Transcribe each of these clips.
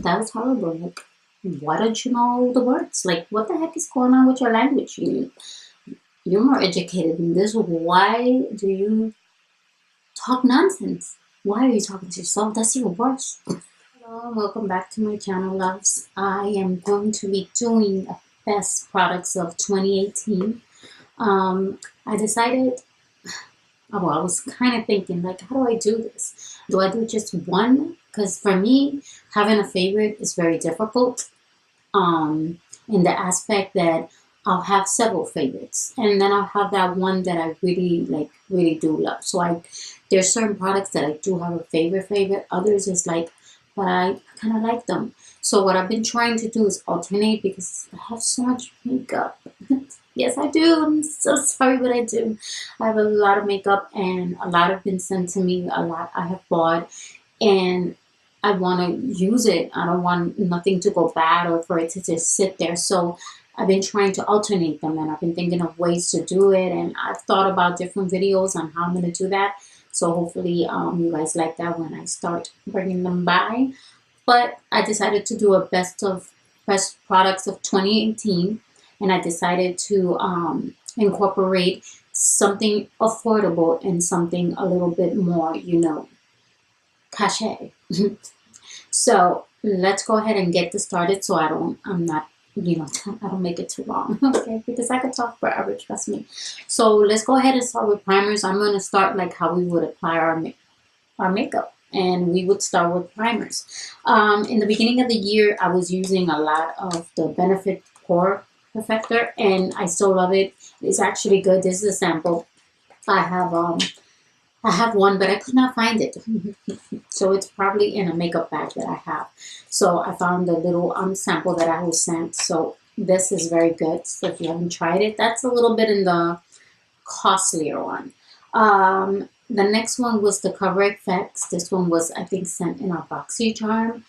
That was horrible. Like, why don't you know the words? Like, what the heck is going on with your language? You're more educated than this. Why do you talk nonsense? Why are you talking to yourself? That's even worse. Hello, welcome back to my channel, loves. I am going to be doing best products of 2018. I decided, well, I was kind of thinking, like, how do I do this? Do I do just one? Because for me, having a favorite is very difficult. In the aspect that I'll have several favorites, and then I'll have that one that I really like, really do love. So there's certain products that I do have a favorite. Others is like, but I kind of like them. So what I've been trying to do is alternate because I have so much makeup. Yes, I do. I'm so sorry, but I do. I have a lot of makeup, and a lot have been sent to me. A lot I have bought, and I want to use it. I don't want nothing to go bad or for it to just sit there. So I've been trying to alternate them, and I've been thinking of ways to do it. And I've thought about different videos on how I'm going to do that. So hopefully you guys like that when I start bringing them by. But I decided to do a best products of 2018. And I decided to incorporate something affordable and something a little bit more, cachet. So let's go ahead and get this started so I'm not, I don't make it too long, okay? Because I could talk forever, trust me. So let's go ahead and start with primers. I'm going to start like how we would apply our makeup. And we would start with primers. In the beginning of the year, I was using a lot of the Benefit Pore Perfector, and I still love it. It's actually good. This is a sample. I have one, but I could not find it. So it's probably in a makeup bag that I have. So I found a little sample that I was sent. So this is very good. So if you haven't tried it, that's a little bit in the costlier one. The next one was the Cover FX. This one was, I think, sent in a boxy charm.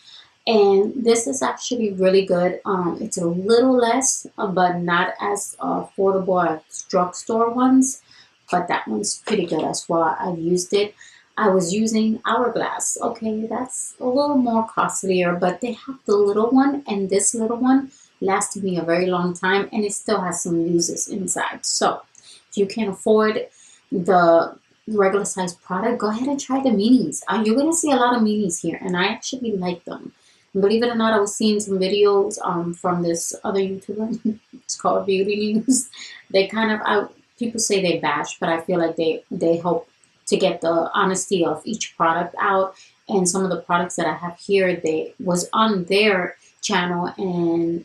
And this is actually really good. It's a little less, but not as affordable as drugstore ones. But that one's pretty good as well. I've used it. I was using Hourglass. Okay, that's a little more costlier, but they have the little one, and this little one lasted me a very long time, and it still has some uses inside. So if you can't afford the regular size product, go ahead and try the minis. You're going to see a lot of minis here, and I actually like them. Believe it or not, I was seeing some videos from this other YouTuber. It's called Beauty News. They kind of, people say they bash, but I feel like they help to get the honesty of each product out. And some of the products that I have here, they was on their channel, and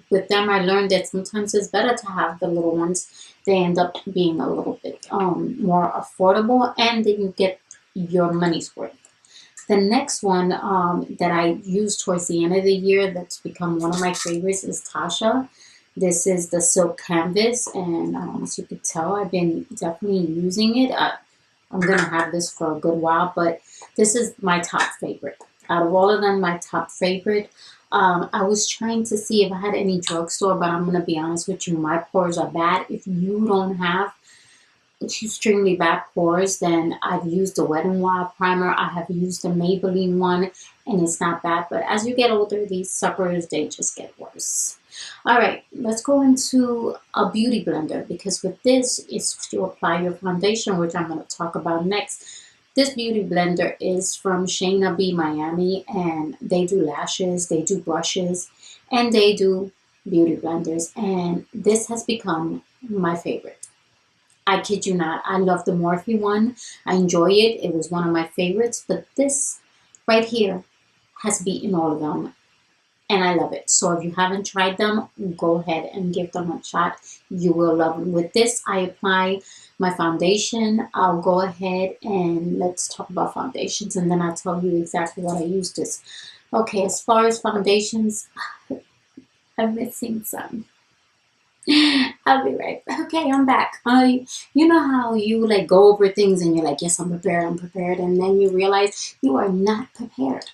with them I learned that sometimes it's better to have the little ones. They end up being a little bit more affordable, and then you get your money's worth. The next one that I used towards the end of the year that's become one of my favorites is Tatcha. This is the Silk Canvas, and as you could tell, I've been definitely using it. I'm going to have this for a good while, but this is my top favorite. Out of all of them, my top favorite. I was trying to see if I had any drugstore, but I'm going to be honest with you, my pores are bad. If you don't have extremely bad pores, then I've used the WetnWIld primer. I have used the Maybelline one, and it's not bad. But as you get older, these suckers, they just get worse. All right, let's go into a beauty blender, because with this is to apply your foundation, which I'm going to talk about next. This beauty blender is from Shaina B Miami, and they do lashes, they do brushes, and they do beauty blenders. And this has become my favorite. I kid you not. I love the Morphe one. I enjoy it. It was one of my favorites. But this right here has beaten all of them. And I love it. So if you haven't tried them, go ahead and give them a shot. You will love them. With this, I apply my foundation. I'll go ahead and let's talk about foundations, and then I'll tell you exactly what I use this. Okay, as far as foundations, I'm missing some. I'll be right back. Okay, I'm back. You know how you like go over things and you're like, yes, I'm prepared, and then you realize you are not prepared.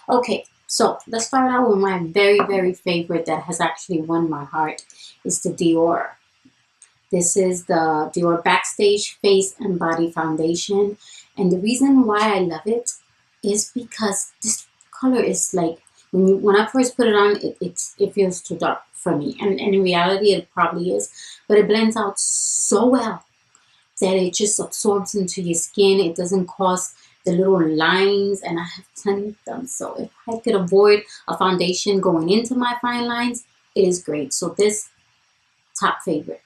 Okay, so let's start out with my very favorite that has actually won my heart. Is the Dior. This is the Dior Backstage Face and Body Foundation, and the reason why I love it is because this color is like, when I first put it on, it feels too dark for me, and in reality it probably is, but it blends out so well that it just absorbs into your skin. It doesn't cause the little lines, and I have plenty of them. So if I could avoid a foundation going into my fine lines, it is great. So this, top favorite.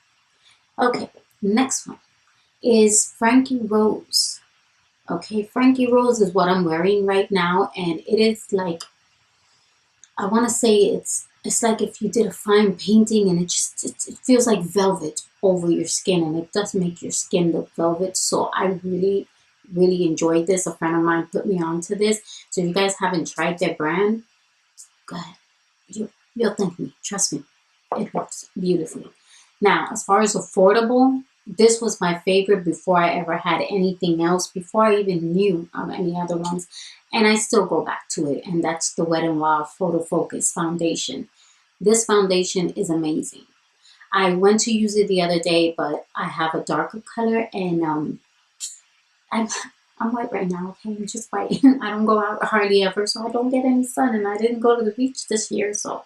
Okay, next one is Frankie Rose. Okay, Frankie Rose is what I'm wearing right now, and it is like, I want to say it's like if you did a fine painting, and it feels like velvet over your skin, and it does make your skin look velvet. So I really enjoyed this. A friend of mine put me onto this. So if you guys haven't tried their brand, go ahead. You'll thank me. Trust me. It works beautifully. Now, as far as affordable, this was my favorite before I ever had anything else, before I even knew of any other ones. And I still go back to it, and that's the WetnWIld Photo Focus Foundation. This foundation is amazing. I went to use it the other day, but I have a darker color, and I'm white right now, okay? I'm just white. I don't go out hardly ever, so I don't get any sun, and I didn't go to the beach this year, so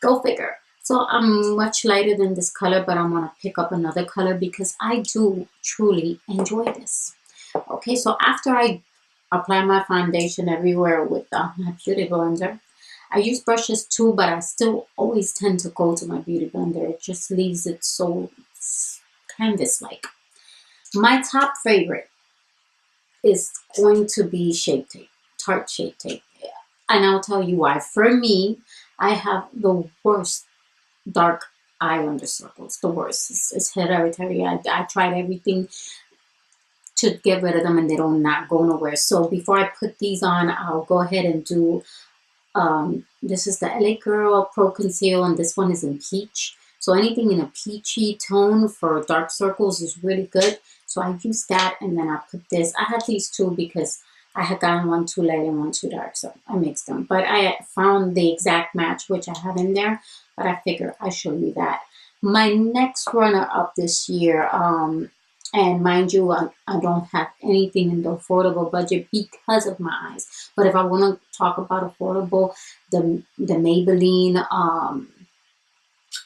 go figure. So I'm much lighter than this color, but I'm gonna pick up another color because I do truly enjoy this. Okay, so after I apply my foundation everywhere with my beauty blender, I use brushes too, but I still always tend to go to my beauty blender. It just leaves it so canvas-like. My top favorite is going to be Shape Tape, Tarte Shape Tape. And I'll tell you why. For me, I have the worst dark eye under circles. The worst. It's hereditary. I tried everything to get rid of them, and they don't not go nowhere. So before I put these on, I'll go ahead and do, this is the LAGirl Pro Conceal, and this one is in peach. So anything in a peachy tone for dark circles is really good. So I use that, and then I put this. I had these two because I had gotten one too light and one too dark, so I mixed them. But I found the exact match, which I have in there, but I figure I show you that. My next runner-up this year, and mind you, I don't have anything in the affordable budget because of my eyes. But if I want to talk about affordable, the Maybelline, oh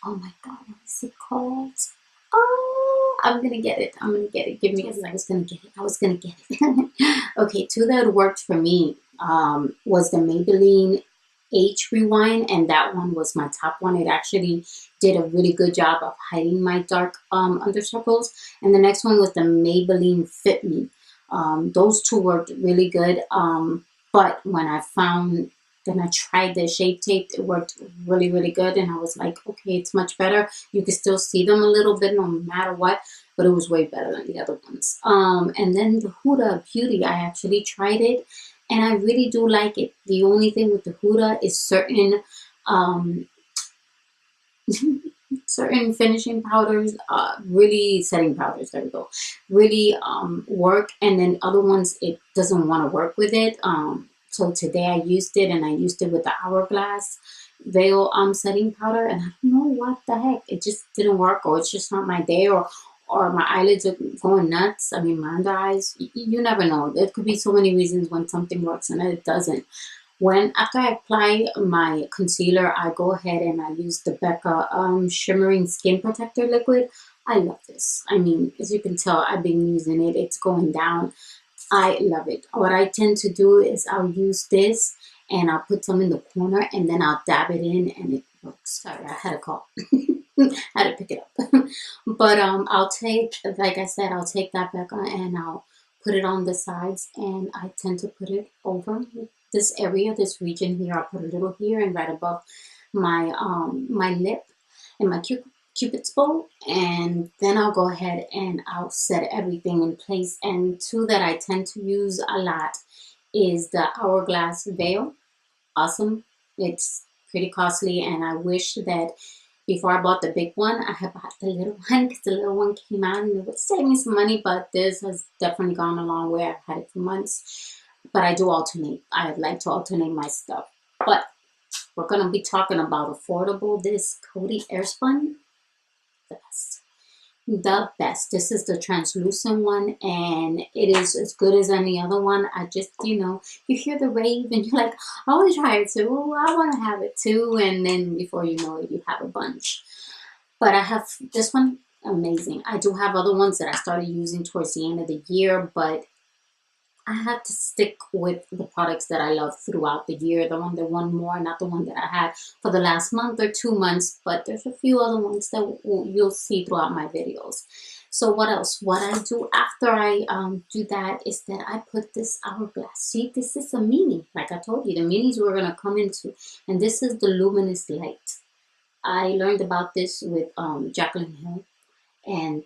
my God, what is it called? Oh, I'm gonna get it. I'm gonna get it. Give me a second. I was gonna get it. I was gonna get it. Okay, two that worked for me was the Maybelline H Rewind, and that one was my top one. It actually did a really good job of hiding my dark under circles. And the next one was the Maybelline Fit Me. Those two worked really good. But when I tried the Shape Tape, it worked really, really good. And I was like, okay, it's much better. You can still see them a little bit no matter what, but it was way better than the other ones. And then the Huda Beauty, I actually tried it, and I really do like it. The only thing with the Huda is certain certain finishing powders, really setting powders, there we go, really work, and then other ones it doesn't want to work with it. So today I used it, and I used it with the Hourglass Veil setting powder, and I don't know what the heck, it just didn't work, or it's just not my day, or my eyelids are going nuts. I mean, my under eyes, you never know. There could be so many reasons when something works and it doesn't. After I apply my concealer, I go ahead and I use the Becca Shimmering Skin Protector Liquid. I love this. I mean, as you can tell, I've been using it. It's going down. I love it. What I tend to do is I'll use this, and I'll put some in the corner, and then I'll dab it in, and it works. Sorry, I had a call. I had to pick it up. But I'll take, like I said, I'll take that Becca, and I'll put it on the sides, and I tend to put it over this area, this region here. I'll put a little here and right above my my lip and my Cupid's bow, and then I'll go ahead and I'll set everything in place. And two that I tend to use a lot is the Hourglass Veil. Awesome. It's pretty costly, and I wish that before I bought the big one, I had bought the little one, because the little one came out and it would save me some money, but this has definitely gone a long way. I've had it for months, but I do alternate. I like to alternate my stuff. But we're going to be talking about affordable. This Coty Airspun, the best. the best. This is the translucent one, and it is as good as any other one. I just, you hear the rave and you're like, I want to try it too. I want to have it too. And then before you know it, you have a bunch. But I have this one, amazing. I do have other ones that I started using towards the end of the year, but I had to stick with the products that I love throughout the year. The one that won more, not the one that I had for the last month or 2 months. But there's a few other ones that you'll see throughout my videos. So what else? What I do after I do that is that I put this Hourglass. See, this is a mini. Like I told you, the minis we're going to come into. And this is the Luminous Light. I learned about this with Jacqueline Hill. And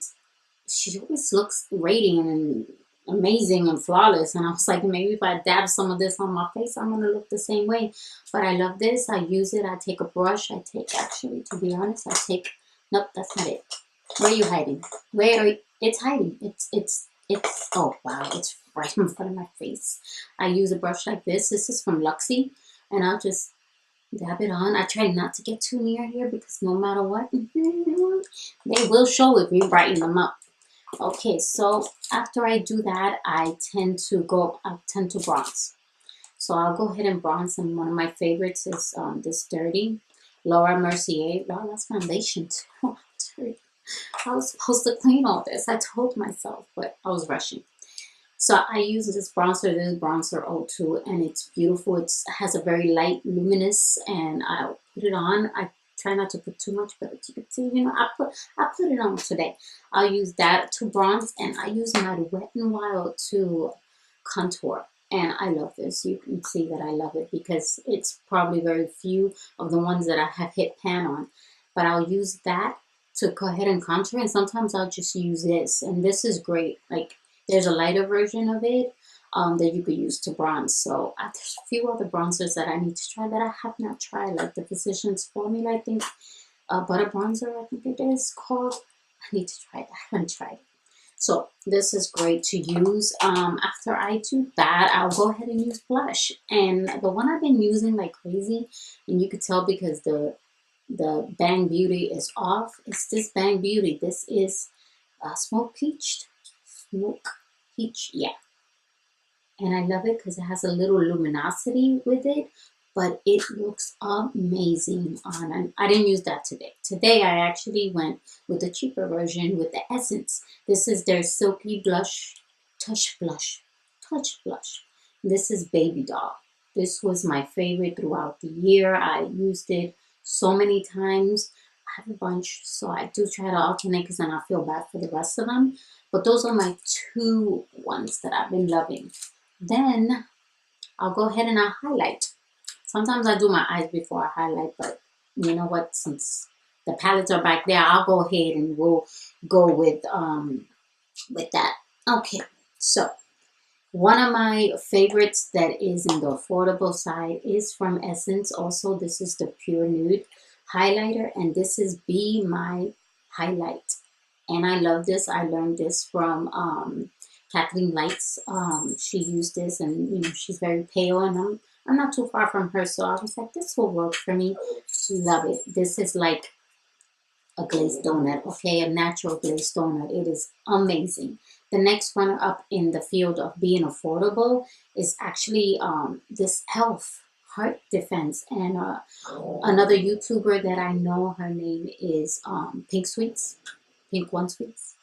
she always looks radiant and amazing and flawless, and I was like, maybe if I dab some of this on my face, I'm gonna look the same way. But I love this. I use it. I take a brush. Actually, to be honest, nope, that's not it. Where are you hiding? Where are you? It's hiding. It's oh wow, it's right in front of my face. I use a brush like this. This is from Luxie, and I'll just dab it on. I try not to get too near here because no matter what, they will show if you brighten them up. Okay, so after I do that, I tend to bronze. So I'll go ahead and bronze, and one of my favorites is this Dirty Laura Mercier. Wow, that's foundation too. Oh, dirty. I was supposed to clean all this. I told myself, but I was rushing. So I use this bronzer 02, and it's beautiful. It has a very light luminous, and I'll put it on. I try not to put too much, but as you can see, I put it on today. I'll use that to bronze, and I use my WetnWIld to contour. And I love this. You can see that I love it because it's probably very few of the ones that I have hit pan on. But I'll use that to go ahead and contour, and sometimes I'll just use this. And this is great. Like, there's a lighter version of it that you could use to bronze. So there's a few other bronzers that I need to try that I have not tried, like the Physicians Formula, I think, Butter Bronzer, I think it is called. I need to try it. I haven't tried it. So this is great to use. After I do that, I'll go ahead and use blush. And the one I've been using like crazy, and you could tell because the Bang Beauty is off, it's this Bang Beauty. This is Smoke Peach, yeah. And I love it because it has a little luminosity with it, but it looks amazing on. And I didn't use that today. Today I actually went with the cheaper version with the Essence. This is their Silky Blush, Touch Blush. This is Baby Doll. This was my favorite throughout the year. I used it so many times. I have a bunch, so I do try to alternate because then I feel bad for the rest of them. But those are my two ones that I've been loving. Then I'll go ahead and I'll highlight. Sometimes I do my eyes before I highlight, but you know what? Since the palettes are back there, I'll go ahead and we'll go with that. Okay, so one of my favorites that is in the affordable side is from Essence. Also, this is the Pure Nude highlighter, and this is Be My Highlight. And I love this. I learned this from Kathleen Lights. She used this, and she's very pale, and I'm not too far from her, so I was like, this will work for me. Love it. This is like a glazed donut, okay, a natural glazed donut. It is amazing. The next runner up in the field of being affordable is actually this Elf Heart Defense, and another YouTuber that I know, her name is Pink One Sweets.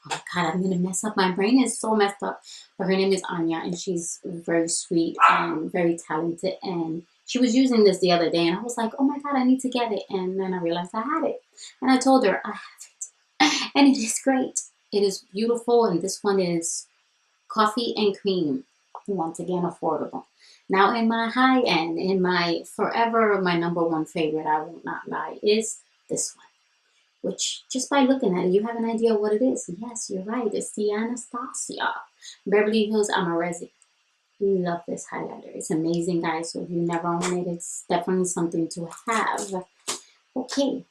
Oh my God, I'm gonna mess up. My brain is so messed up. But her name is Anya, and she's very sweet and very talented. And she was using this the other day, and I was like, oh my God, I need to get it. And then I realized I had it, and I told her I have it, and it is great. It is beautiful, and this one is coffee and cream. Once again, affordable. Now, in my high end, in my forever, my number one favorite, I will not lie, is this one. Which, just by looking at it, you have an idea what it is. Yes, you're right. It's the Anastasia Beverly Hills Amarezzi. Love this highlighter. It's amazing, guys. So if you never own it, it's definitely something to have. Okay,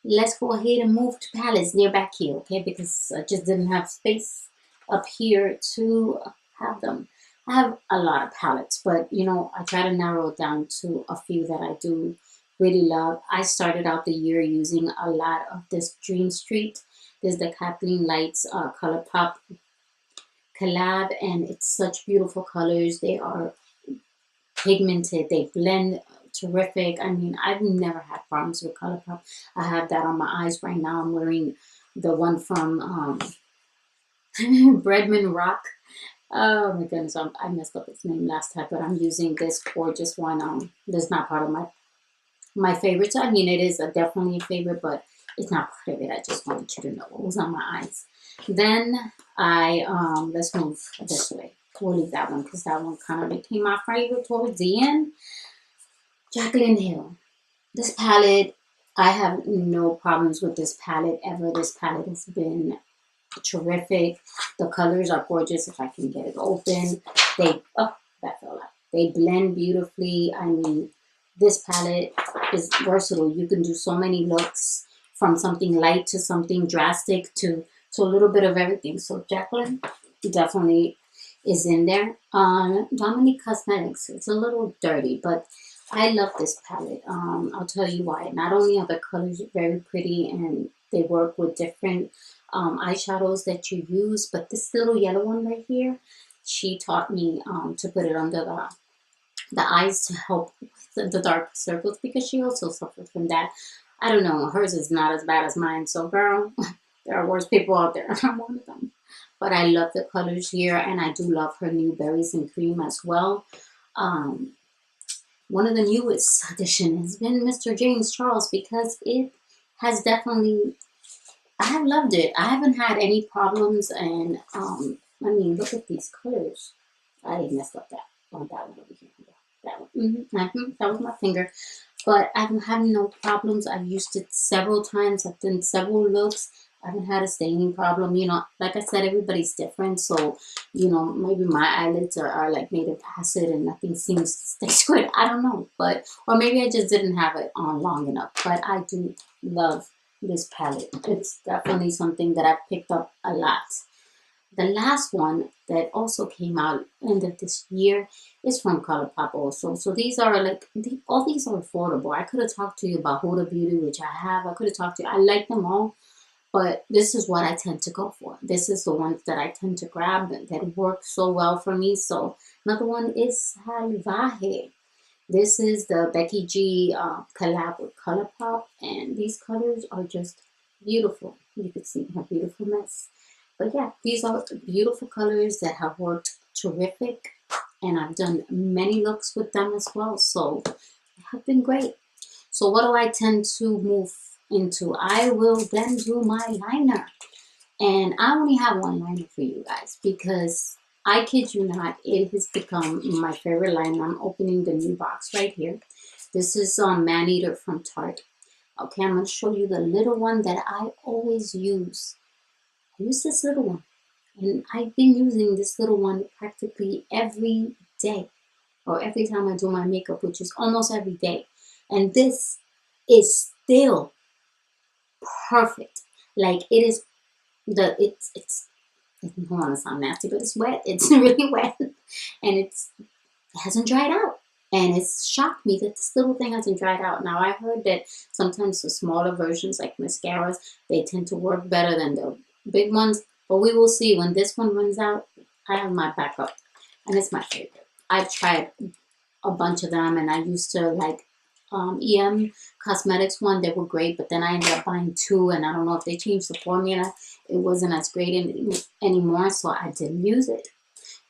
let's go ahead and move to palettes near back here, okay? Because I just didn't have space up here to have them. I have a lot of palettes, but I try to narrow it down to a few that I do really love. I started out the year using a lot of this Dream Street. This is the Kathleen Lights ColourPop collab, and it's such beautiful colors. They are pigmented, they blend terrific. I mean, I've never had problems with ColourPop. I have that on my eyes right now. I'm wearing the one from Bredman Rock. Oh my goodness, I messed up its name last time, but I'm using this gorgeous one. This is not part of my favorites. I mean, it is definitely a favorite, but it's not part of it. I just wanted you to know what was on my eyes. Then let's move this way. We'll leave that one because that one kind of became my favorite towards the end. Jaclyn Hill. This palette, I have no problems with this palette ever. This palette has been terrific. The colors are gorgeous. If I can get it open, that fell out. They blend beautifully. I mean, this palette is versatile. You can do so many looks, from something light to something drastic to a little bit of everything. So Jaclyn definitely is in there. Dominique Cosmetics. It's a little dirty, but I love this palette. I'll tell you why. Not only are the colors very pretty and they work with different eyeshadows that you use, but this little yellow one right here, she taught me to put it under the eyes to help with the dark circles, because she also suffers from that. I don't know, hers is not as bad as mine, so girl, there are worse people out there. I'm one of them. But I love the colors here, and I do love her new Berries and Cream as well. One of the newest addition has been Mr. James Charles, because it has definitely, I have loved it. I haven't had any problems, and I mean, look at these colors. I messed up that one over here. That one. That was my finger. But I've had no problems. I've used it several times. I've done several looks. I haven't had a staining problem. You know, like I said, everybody's different. So, you know, maybe my eyelids are like made of acid and nothing seems to stay to it. I don't know. But, or maybe I just didn't have it on long enough. But I do love this palette. It's definitely something that I've picked up a lot. The last one that also came out end of this year is from ColourPop also. So these are like, all these are affordable. I could have talked to you about Huda Beauty, which I have. I could have talked to you. I like them all, but this is what I tend to go for. This is the ones that I tend to grab that work so well for me. So another one is Salvaje. This is the Becky G collab with ColourPop, and these colors are just beautiful. You can see my beautiful mess. But yeah, these are beautiful colors that have worked terrific, and I've done many looks with them as well, so they have been great. So what do I tend to move into? I will then do my liner, and I only have one liner for you guys, because I kid you not, it has become my favorite liner. I'm opening the new box right here. This is Maneater from Tarte. Okay, I'm going to show you the little one that I always use. I use this little one, and I've been using this little one practically every day, or every time I do my makeup, which is almost every day. And this is still perfect. Like, it is I don't want to sound nasty, but it's wet. It's really wet, and it hasn't dried out. And it's shocked me that this little thing hasn't dried out. Now, I heard that sometimes the smaller versions, like mascaras, they tend to work better than the big ones. But we will see. When this one runs out, I have my backup. And it's my favorite. I've tried a bunch of them, and I used to like EM Cosmetics one. They were great, but then I ended up buying two, and I don't know if they changed the formula. It wasn't as great anymore, so I didn't use it.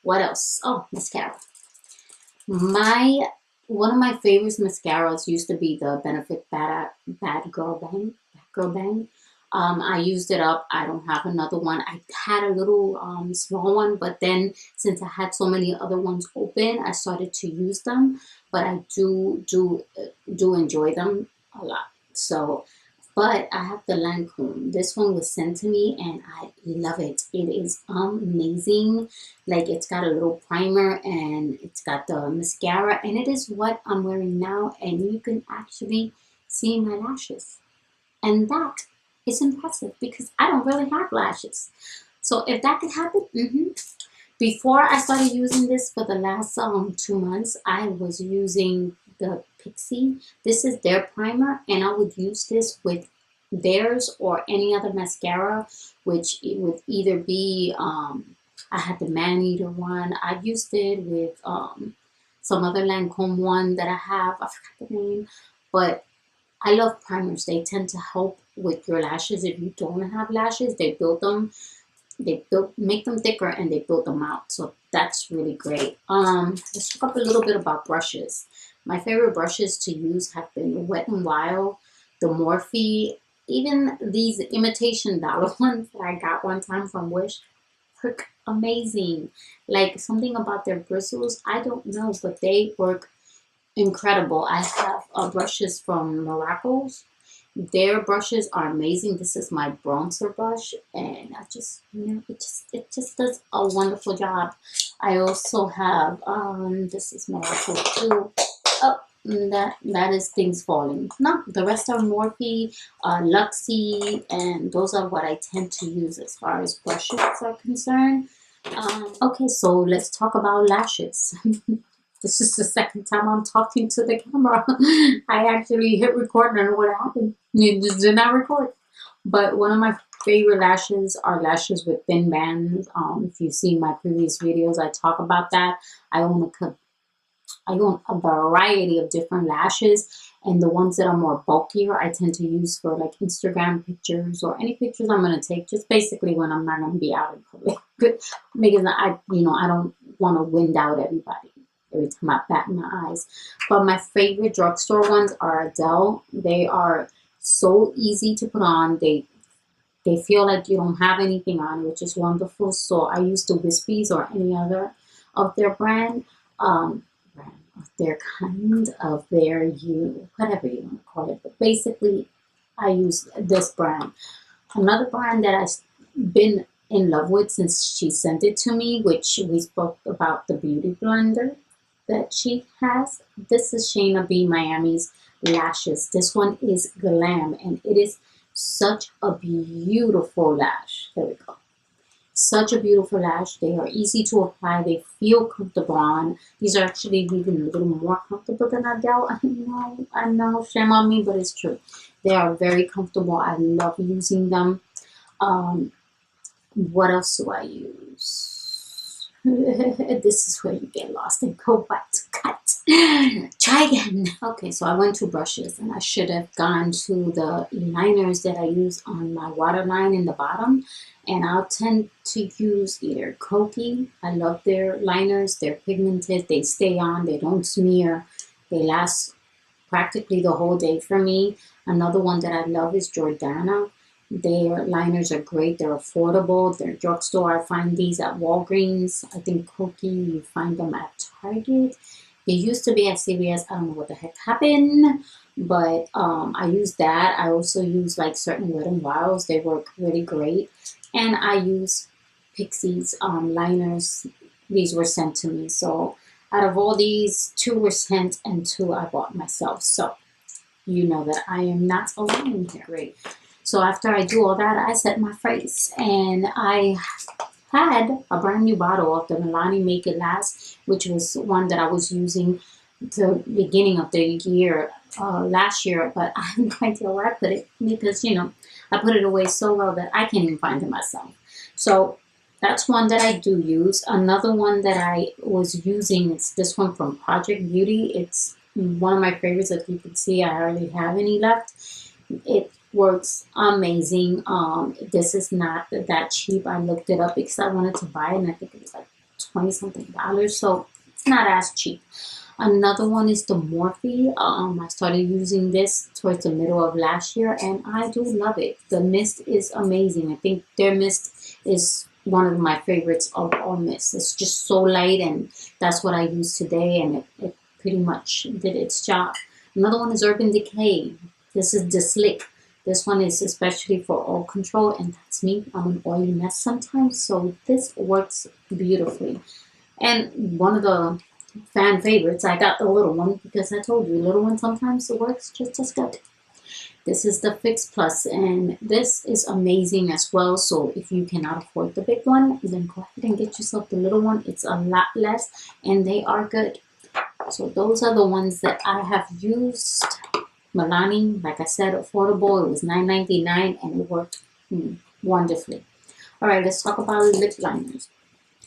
What else? Oh, mascara. One of my favorite mascaras used to be the Benefit Bad Girl Bang. I used it up. I don't have another one. I had a little small one, but then since I had so many other ones open, I started to use them. But I do enjoy them a lot. So, but I have the Lancome. This one was sent to me, and I love it. It is amazing. Like, it's got a little primer, and it's got the mascara, and it is what I'm wearing now. And you can actually see my lashes, and that is impressive because I don't really have lashes. So if that could happen, Before I started using this for the last 2 months, I was using the Pixie. This is their primer, and I would use this with theirs or any other mascara, which it would either be I had the man eater one. I used it with some other Lancome one that I have. I forgot the name, but I love primers. They tend to help with your lashes. If you don't have lashes, they build them. They build, make them thicker, and they build them out. So that's really great. Let's talk up a little bit about brushes. My favorite brushes to use have been Wet n Wild, the Morphe, even these imitation dollar ones that I got one time from Wish. Work amazing. Like something about their bristles, I don't know, but they work incredible. I have brushes from Morocco's. Their brushes are amazing. This is my bronzer brush, and I just, it just does a wonderful job. I also have this is Morocco too. Oh, that is things falling. No, the rest are Morphe, Luxie, and those are what I tend to use as far as brushes are concerned. Okay, so let's talk about lashes. This is the second time I'm talking to the camera. I actually hit record and I don't know what happened. It just did not record. But one of my favorite lashes are lashes with thin bands. If you've seen my previous videos, I talk about that. I own a variety of different lashes, and the ones that are more bulkier, I tend to use for like Instagram pictures or any pictures I'm going to take, just basically when I'm not going to be out in public. Because I don't want to wind out everybody every time I bat my eyes. But my favorite drugstore ones are Adele. They are so easy to put on. They feel like you don't have anything on, which is wonderful. So I use the Wispies or any other of their brand, of their kind, of their whatever you want to call it. But basically, I use this brand. Another brand that I've been in love with since she sent it to me, which we spoke about, the beauty blender that she has. This is Shaina B. Miami's lashes. This one is Glam, and it is such a beautiful lash. There we go. Such a beautiful lash. They are easy to apply. They feel comfortable on. These are actually even a little more comfortable than Adele. I know, shame on me, but it's true. They are very comfortable. I love using them. What else do I use? This is where you get lost and go back to cut. Try again. Okay, so I went to brushes, and I should have gone to the liners that I use on my waterline in the bottom. And I'll tend to use either Coty. I love their liners. They're pigmented. They stay on. They don't smear. They last practically the whole day for me. Another one that I love is Jordana. Their liners are great. They're affordable. They're drugstore. I find these at Walgreens. I think Coty, you find them at Target. They used to be at CVS. I don't know what the heck happened. But I use that. I also use like certain Wet n Wilds. They work really great. And I use Pixie's liners. These were sent to me. So out of all these, 2 were sent and 2 I bought myself. So you know that I am not alone here. Great. So after I do all that, I set my face. And I had a brand new bottle of the Milani Make It Last, which was one that I was using the beginning of the year, last year. But I have no idea where I put it because, I put it away so well that I can't even find it myself. So that's one that I do use. Another one that I was using is this one from Project Beauty. It's one of my favorites. As you can see, I hardly have any left. It works amazing. This is not that cheap. I looked it up because I wanted to buy it, and I think it was like $20-something. So it's not as cheap. Another one is the Morphe. I started using this towards the middle of last year, and I do love it. The mist is amazing. I think their mist is one of my favorites of all mists. It's just so light, and that's what I used today, and it pretty much did its job. Another one is Urban Decay. This is the Slick. This one is especially for oil control, and that's me. I'm an oily mess sometimes, so this works beautifully. And one of the fan favorites, I got the little one because I told you, little one sometimes it works just as good. This is the Fix Plus, and this is amazing as well. So if you cannot afford the big one, then go ahead and get yourself the little one. It's a lot less, and they are good. So those are the ones that I have used. Milani, like I said, affordable. It was $9.99 and it worked wonderfully. All right, let's talk about lip liners.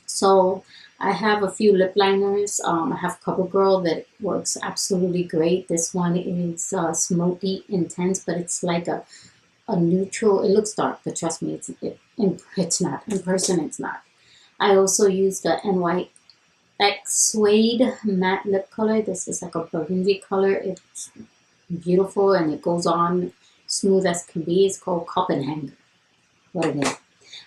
So I have a few lip liners. I have CoverGirl that works absolutely great. This one is smoky intense, but it's like a neutral. It looks dark, but trust me, it's not. In person, it's not. I also use the NYX Suede Matte Lip Color. This is like a burgundy color. It's beautiful and it goes on smooth as can be. It's called Copenhagen. What it is.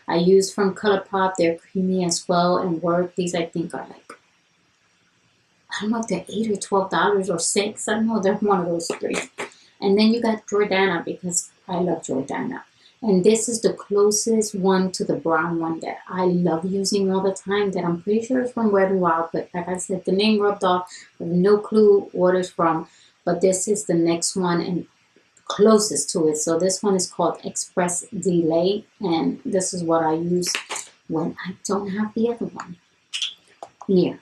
I use from ColourPop. They're creamy as well and work. These I think are like, I don't know if they're $8 or $12 or $6. I don't know. They're one of those three. And then you got Jordana because I love Jordana. And this is the closest one to the brown one that I love using all the time, that I'm pretty sure is from WetnWIld, but like I said, the name rubbed off. I have no clue what it's from, but this is the next one and closest to it. So this one is called Express Delay, and this is what I use when I don't have the other one. Yeah.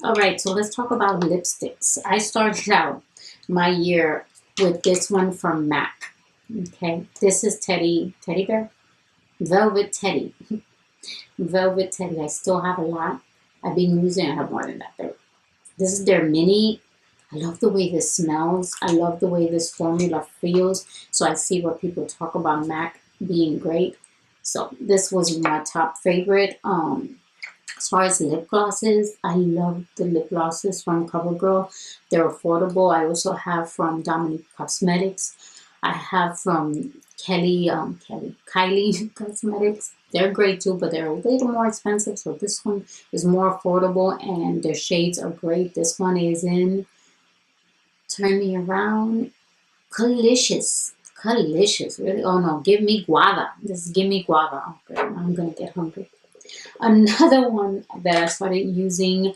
All right, so let's talk about lipsticks. I started out my year with this one from MAC. Okay, this is Teddy Bear, Velvet Teddy, Velvet Teddy. I still have a lot. I've been using. I have more than that. This is their mini. I love the way this smells. I love the way this formula feels. So I see what people talk about MAC being great. So this was my top favorite. As far as lip glosses, I love the lip glosses from CoverGirl. They're affordable. I also have from Dominique Cosmetics. I have from Kylie Cosmetics. They're great too, but they're a little more expensive. So this one is more affordable and their shades are great. This one is in Turn Me Around. Delicious. Really. Oh no, Give Me Guava. This is Give Me Guava. Okay, I'm going to get hungry. Another one that I started using,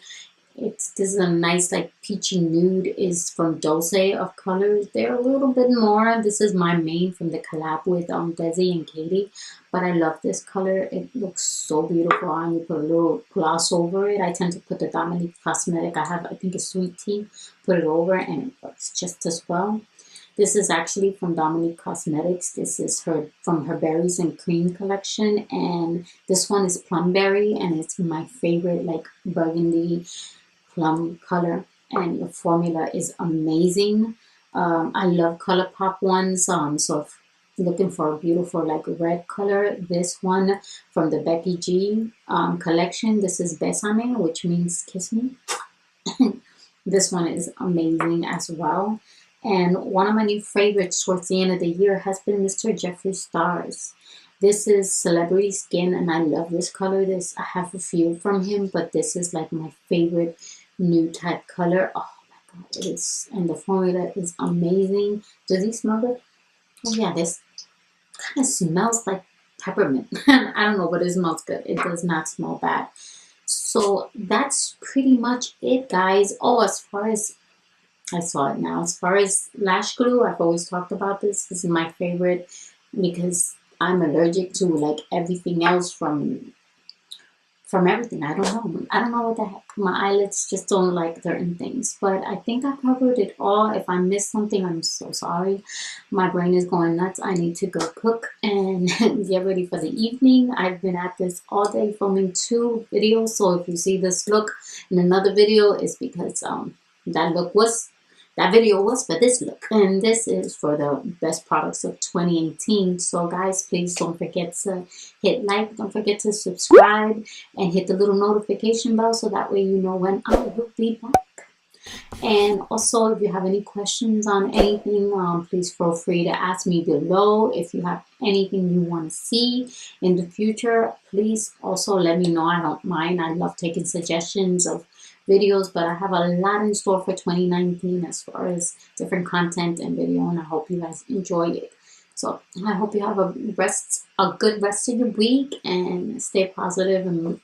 this is a nice like peachy nude, is from Dulce of Colors. They're a little bit more. This is my main from the collab with Desi and Katie, but I love this color. It looks so beautiful and you put a little gloss over it. I tend to put the Dominique Cosmetic. I think it's Sweet Tea. Put it over and it looks just as well. This is actually from Dominique Cosmetics. This is from her Berries and Cream collection, and this one is Plum Berry, and it's my favorite like burgundy plum color, and the formula is amazing. I love ColourPop ones, so if looking for a beautiful like red color, this one from the Becky G collection. This is Besame, which means kiss me. This one is amazing as well. And one of my new favorites towards the end of the year has been Mr. Jeffree Stars. This is Celebrity Skin, and I love this color. I have a few from him, but this is like my favorite nude type color. Oh my god, it is, and the formula is amazing. Does he smell good? Oh yeah, this kind of smells like peppermint. I don't know, but it smells good. It does not smell bad. So that's pretty much it, guys. Oh, as far as I saw it now. As far as lash glue, I've always talked about this. This is my favorite because I'm allergic to like everything else from everything. I don't know what the heck. My eyelids just don't like certain things. But I think I covered it all. If I missed something, I'm so sorry. My brain is going nuts. I need to go cook and get ready for the evening. I've been at this all day filming 2 videos. So if you see this look in another video, it's because that video was for this look, and this is for the best products of 2018. So guys, please don't forget to hit like, don't forget to subscribe, and hit the little notification bell so that way you know when I will be back. And also, if you have any questions on anything, please feel free to ask me below. If you have anything you want to see in the future, please also let me know. I don't mind. I love taking suggestions of videos, but I have a lot in store for 2019 as far as different content and video, and I hope you guys enjoy it. So I hope you have a good rest of your week, and stay positive and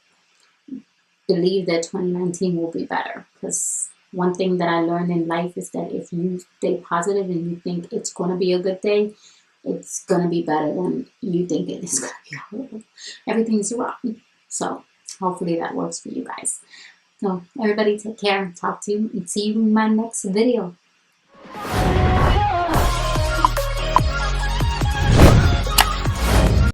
believe that 2019 will be better. Because one thing that I learned in life is that if you stay positive and you think it's going to be a good day, it's going to be better than you think it is going to be horrible. Everything's wrong. So hopefully that works for you guys. So everybody take care, talk to you, and see you in my next video.